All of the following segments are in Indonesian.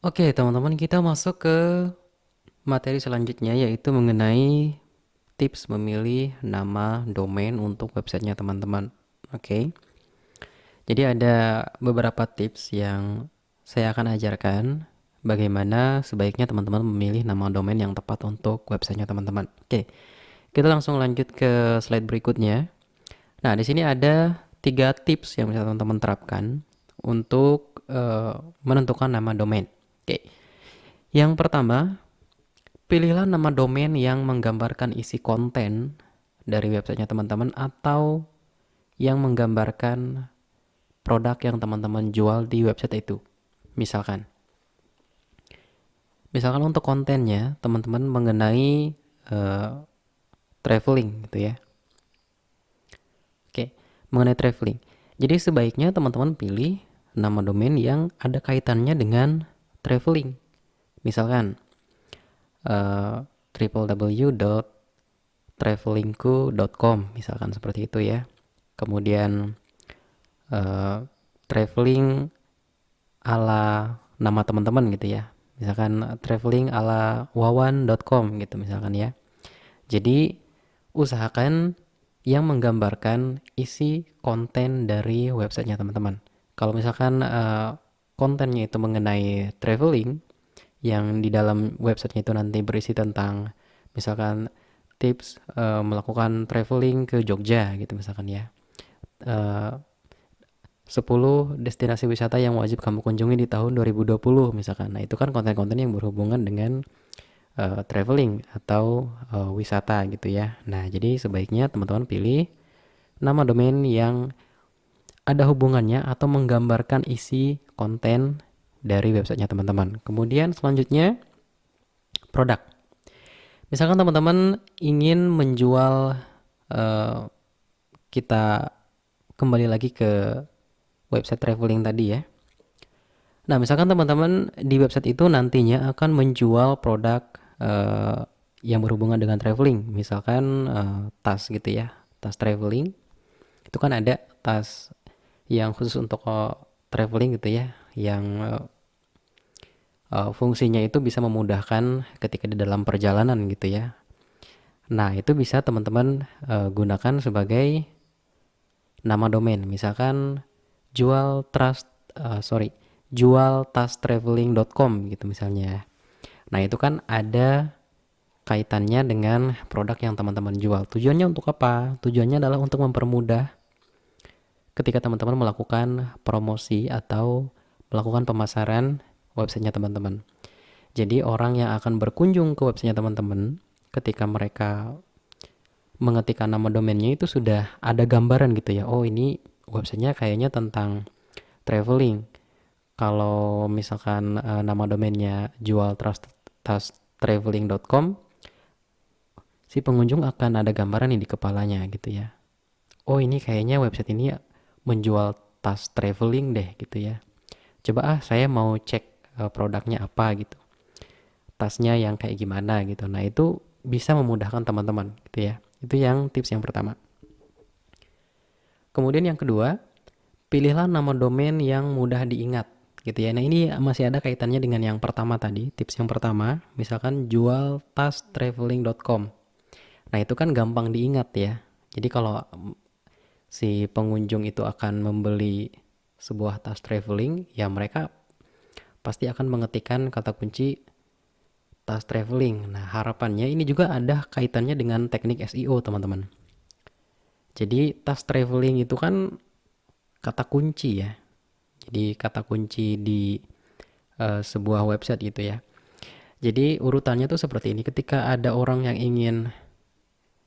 Oke, teman-teman, kita masuk ke materi selanjutnya yaitu mengenai tips memilih nama domain untuk websitenya teman-teman. Oke. Jadi ada beberapa tips yang saya akan ajarkan bagaimana sebaiknya teman-teman memilih nama domain yang tepat untuk websitenya teman-teman. Oke. Kita langsung lanjut ke slide berikutnya. Nah, di sini ada 3 tips yang bisa teman-teman terapkan untuk menentukan nama domain. Oke. Yang pertama, pilihlah nama domain yang menggambarkan isi konten dari websitenya teman-teman atau yang menggambarkan produk yang teman-teman jual di website itu. Misalkan, misalkan untuk kontennya teman-teman mengenai eh, traveling gitu ya. Oke, mengenai traveling. Jadi sebaiknya teman-teman pilih nama domain yang ada kaitannya dengan traveling. Misalkan www.travelingku.com misalkan seperti itu ya. Kemudian traveling ala nama teman-teman gitu ya. Misalkan traveling ala wawan.com gitu misalkan ya. Jadi usahakan yang menggambarkan isi konten dari websitenya teman-teman. Kalau misalkan kontennya itu mengenai traveling, yang di dalam websitenya itu nanti berisi tentang misalkan tips melakukan traveling ke Jogja gitu misalkan ya. Eh, 10 destinasi wisata yang wajib kamu kunjungi di tahun 2020 misalkan. Nah, itu kan konten-konten yang berhubungan dengan traveling atau wisata gitu ya. Nah, jadi sebaiknya teman-teman pilih nama domain yang ada hubungannya atau menggambarkan isi konten dari websitenya teman-teman. Kemudian selanjutnya produk. Misalkan teman-teman ingin menjual eh, kita kembali lagi ke website traveling tadi ya. Nah, misalkan teman-teman di website itu nantinya akan menjual produk eh, yang berhubungan dengan traveling, misalkan tas gitu ya, tas traveling. Itu kan ada tas yang khusus untuk traveling gitu ya, yang fungsinya itu bisa memudahkan ketika di dalam perjalanan gitu ya. Nah, itu bisa teman-teman gunakan sebagai nama domain. Misalkan jual trust sorry jual traveling.com gitu misalnya. Nah, itu kan ada kaitannya dengan produk yang teman-teman jual. Tujuannya untuk apa? Tujuannya adalah untuk mempermudah ketika teman-teman melakukan promosi atau melakukan pemasaran websitenya teman-teman. Jadi orang yang akan berkunjung ke websitenya teman-teman, ketika mereka mengetikkan nama domainnya itu sudah ada gambaran gitu ya. Oh, ini websitenya kayaknya tentang traveling. Kalau misalkan nama domainnya jual traveling.com, si pengunjung akan ada gambaran nih di kepalanya gitu ya. Oh, ini kayaknya website ini menjual tas traveling deh gitu ya. Coba saya mau cek produknya apa gitu. Tasnya yang kayak gimana gitu. Nah, itu bisa memudahkan teman-teman gitu ya. Itu yang tips yang pertama. Kemudian yang kedua, pilihlah nama domain yang mudah diingat gitu ya. Nah, ini masih ada kaitannya dengan yang pertama tadi, tips yang pertama, misalkan jual tas traveling.com. Nah, itu kan gampang diingat ya. Jadi kalau si pengunjung itu akan membeli sebuah tas traveling, ya mereka pasti akan mengetikkan kata kunci tas traveling. Nah, harapannya ini juga ada kaitannya dengan teknik SEO, teman-teman. Jadi, tas traveling itu kan kata kunci ya. Jadi, kata kunci di sebuah website gitu ya. Jadi, urutannya tuh seperti ini. Ketika ada orang yang ingin,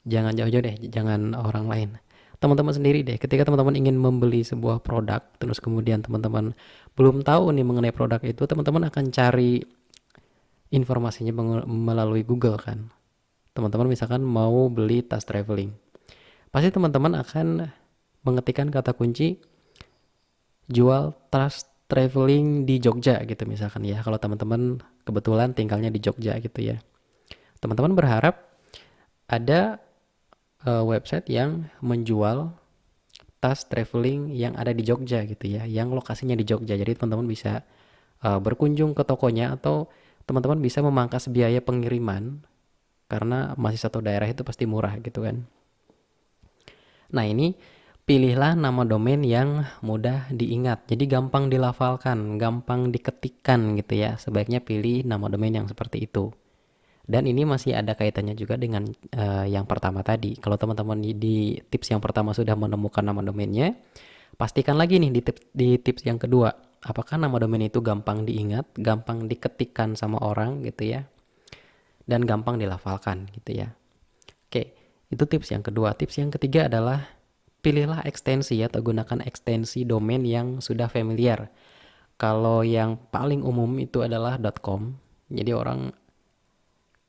jangan jauh-jauh deh, jangan orang lain. Teman-teman sendiri deh, ketika teman-teman ingin membeli sebuah produk, terus kemudian teman-teman belum tahu nih mengenai produk itu, teman-teman akan cari informasinya melalui Google kan. Teman-teman misalkan mau beli tas traveling, pasti teman-teman akan mengetikkan kata kunci jual tas traveling di Jogja gitu misalkan ya. Kalau teman-teman kebetulan tinggalnya di Jogja gitu ya. Teman-teman berharap ada website yang menjual tas traveling yang ada di Jogja gitu ya, yang lokasinya di Jogja. Jadi teman-teman bisa berkunjung ke tokonya, atau teman-teman bisa memangkas biaya pengiriman karena masih satu daerah itu pasti murah gitu kan. Nah, ini pilihlah nama domain yang mudah diingat. Jadi gampang dilafalkan, gampang diketikkan gitu ya. Sebaiknya pilih nama domain yang seperti itu. Dan ini masih ada kaitannya juga dengan yang pertama tadi. Kalau teman-teman di tips yang pertama sudah menemukan nama domainnya, pastikan lagi nih di tips yang kedua. Apakah nama domain itu gampang diingat, gampang diketikkan sama orang gitu ya, dan gampang dilafalkan gitu ya. Oke, itu tips yang kedua. Tips yang ketiga adalah pilihlah ekstensi atau gunakan ekstensi domain yang sudah familiar. Kalau yang paling umum itu adalah .com. Jadi orang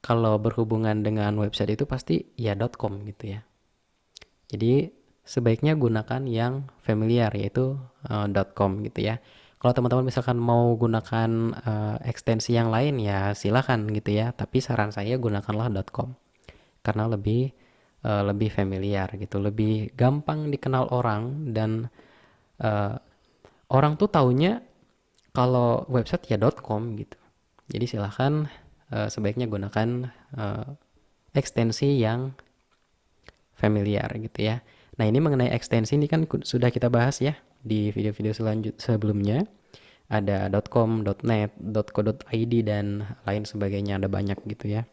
kalau berhubungan dengan website itu pasti ya .com gitu ya. Jadi sebaiknya gunakan yang familiar, yaitu .com gitu ya. Kalau teman-teman misalkan mau gunakan ekstensi yang lain ya silakan gitu ya. Tapi saran saya gunakanlah .com karena lebih familiar gitu, lebih gampang dikenal orang, dan orang tuh taunya kalau website ya .com gitu. Jadi silahkan sebaiknya gunakan uh, ekstensi yang familiar gitu ya. Nah, ini mengenai ekstensi ini kan sudah kita bahas ya di video-video sebelumnya. Ada .com, .net, .co.id dan lain sebagainya, ada banyak gitu ya.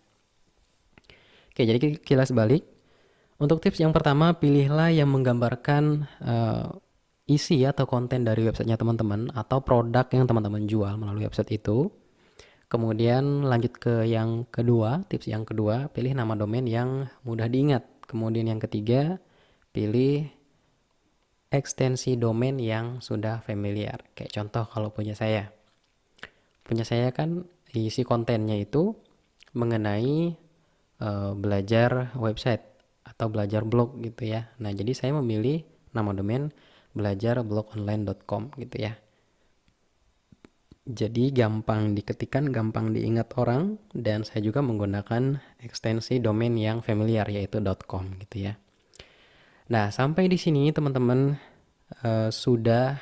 Oke, jadi kilas balik. Untuk tips yang pertama, pilihlah yang menggambarkan isi atau konten dari websitenya teman-teman atau produk yang teman-teman jual melalui website itu. Kemudian lanjut ke yang kedua, tips yang kedua, pilih nama domain yang mudah diingat. Kemudian yang ketiga, pilih ekstensi domain yang sudah familiar. Kayak contoh kalau punya saya. Punya saya kan isi kontennya itu mengenai belajar website atau belajar blog gitu ya. Nah, jadi saya memilih nama domain belajarblogOnline.com gitu ya. Jadi gampang diketikkan, gampang diingat orang, dan saya juga menggunakan ekstensi domain yang familiar yaitu .com gitu ya. Nah, sampai di sini teman-teman sudah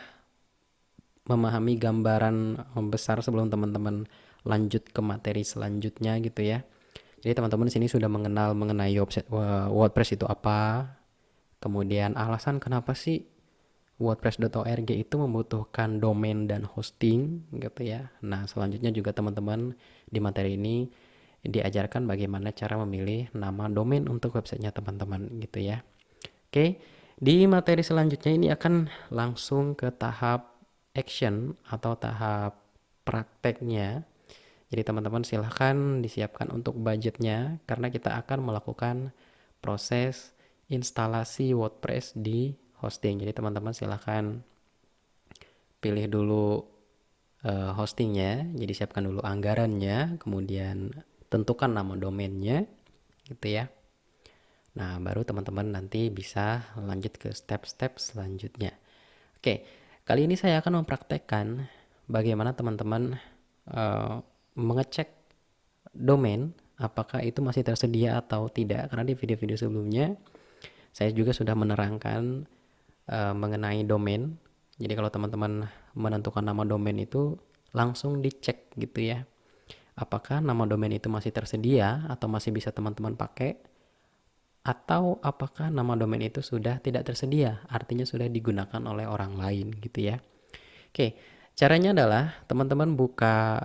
memahami gambaran besar sebelum teman-teman lanjut ke materi selanjutnya gitu ya. Jadi teman-teman di sini sudah mengenal mengenai WordPress itu apa, kemudian alasan kenapa sih WordPress.org itu membutuhkan domain dan hosting gitu ya. Nah, selanjutnya juga teman-teman di materi ini diajarkan bagaimana cara memilih nama domain untuk websitenya teman-teman gitu ya. Oke, di materi selanjutnya ini akan langsung ke tahap action atau tahap prakteknya. Jadi teman-teman silahkan disiapkan untuk budgetnya karena kita akan melakukan proses instalasi WordPress di hosting. Jadi teman-teman silahkan pilih dulu hostingnya. Jadi siapkan dulu anggarannya, kemudian tentukan nama domainnya gitu ya. Nah, baru teman-teman nanti bisa lanjut ke step-step selanjutnya. Oke, kali ini saya akan mempraktekkan bagaimana teman-teman mengecek domain apakah itu masih tersedia atau tidak, karena di video-video sebelumnya saya juga sudah menerangkan mengenai domain. Jadi kalau teman-teman menentukan nama domain itu langsung dicek gitu ya, apakah nama domain itu masih tersedia atau masih bisa teman-teman pakai, atau apakah nama domain itu sudah tidak tersedia, artinya sudah digunakan oleh orang lain gitu ya. Oke, caranya adalah teman-teman buka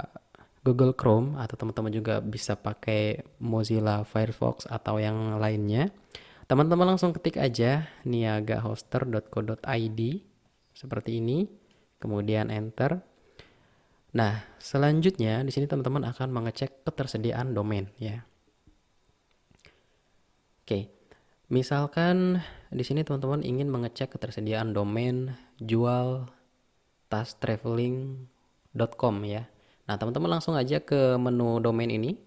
Google Chrome atau teman-teman juga bisa pakai Mozilla Firefox atau yang lainnya. Teman-teman langsung ketik aja niagahoster.co.id seperti ini, kemudian enter. Nah, selanjutnya di sini teman-teman akan mengecek ketersediaan domain ya. Oke. Misalkan di sini teman-teman ingin mengecek ketersediaan domain jual tas traveling.com ya. Nah, teman-teman langsung aja ke menu domain ini.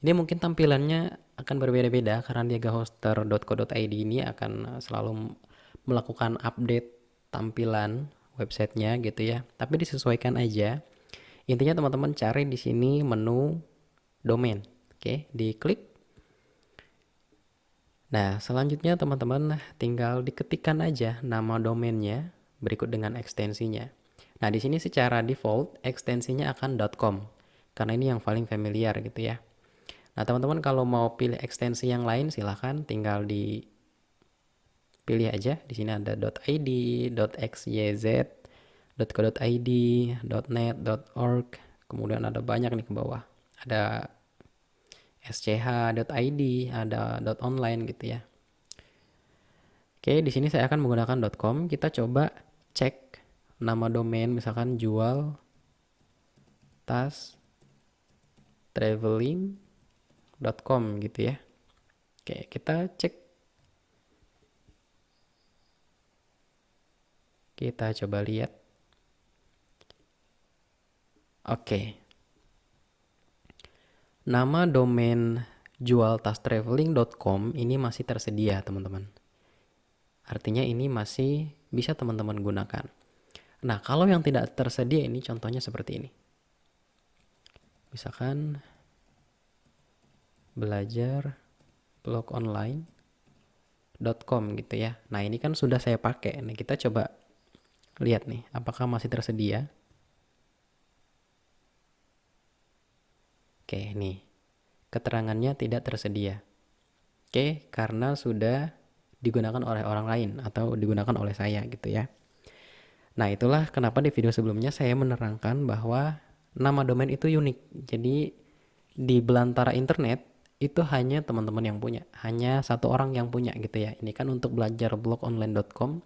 Ini mungkin tampilannya akan berbeda-beda karena niagahoster.co.id ini akan selalu melakukan update tampilan websitenya gitu ya. Tapi disesuaikan aja. Intinya teman-teman cari di sini menu domain. Oke, diklik. Nah, selanjutnya teman-teman tinggal diketikkan aja nama domainnya berikut dengan ekstensinya. Nah, di sini secara default ekstensinya akan .com karena ini yang paling familiar gitu ya. Nah, teman-teman kalau mau pilih ekstensi yang lain silahkan tinggal dipilih aja. Di sini ada .id, .xyz, .co.id, .net, .org. Kemudian ada banyak nih ke bawah. Ada sch.id, ada .online gitu ya. Oke, di sini saya akan menggunakan .com. Kita coba cek nama domain, misalkan jual tas traveling.com gitu ya. Oke, kita cek. Kita coba lihat. Oke. Nama domain jualtastraveling.com ini masih tersedia, teman-teman. Artinya ini masih bisa teman-teman gunakan. Nah, kalau yang tidak tersedia ini contohnya seperti ini. Misalkan belajar blog online.com gitu ya. Nah, ini kan sudah saya pakai. Nah, kita coba lihat nih, apakah masih tersedia. Oke, nih. Keterangannya tidak tersedia. Oke, karena sudah digunakan oleh orang lain atau digunakan oleh saya gitu ya. Nah, itulah kenapa di video sebelumnya saya menerangkan bahwa nama domain itu unik. Jadi di belantara internet itu hanya teman-teman yang punya, hanya satu orang yang punya gitu ya. Ini kan untuk belajar blogonline.com,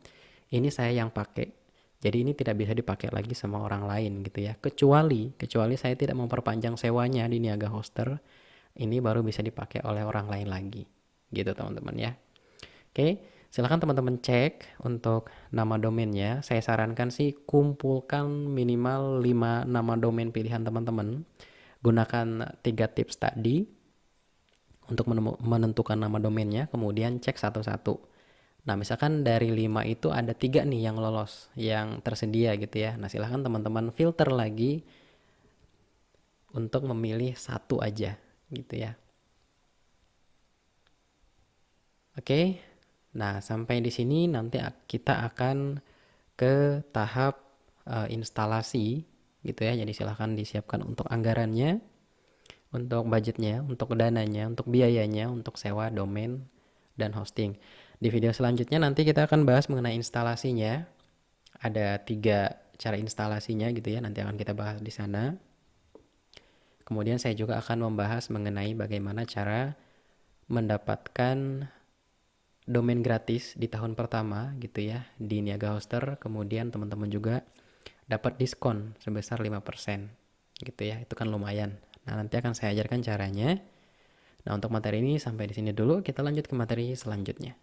ini saya yang pakai. Jadi ini tidak bisa dipakai lagi sama orang lain gitu ya. Kecuali saya tidak memperpanjang sewanya di Niaga Hoster, ini baru bisa dipakai oleh orang lain lagi. Gitu teman-teman ya. Oke, silakan teman-teman cek untuk nama domainnya. Saya sarankan sih kumpulkan minimal 5 nama domain pilihan teman-teman. Gunakan 3 tips tadi untuk menentukan nama domainnya, kemudian cek satu-satu. Nah, misalkan dari 5 itu ada 3 nih yang lolos, yang tersedia gitu ya. Nah, silahkan teman-teman filter lagi untuk memilih satu aja gitu ya. Oke. Nah, sampai di sini nanti kita akan ke tahap instalasi gitu ya. Jadi silahkan disiapkan untuk anggarannya, untuk budgetnya, untuk dananya, untuk biayanya, untuk sewa domain dan hosting. Di video selanjutnya nanti kita akan bahas mengenai instalasinya. Ada 3 cara instalasinya gitu ya. Nanti akan kita bahas di sana. Kemudian saya juga akan membahas mengenai bagaimana cara mendapatkan domain gratis di tahun pertama gitu ya di Niaga Hoster. Kemudian teman-teman juga dapat diskon sebesar 5% gitu ya. Itu kan lumayan. Nah, nanti akan saya ajarkan caranya. Nah, untuk materi ini sampai di sini dulu. Kita lanjut ke materi selanjutnya.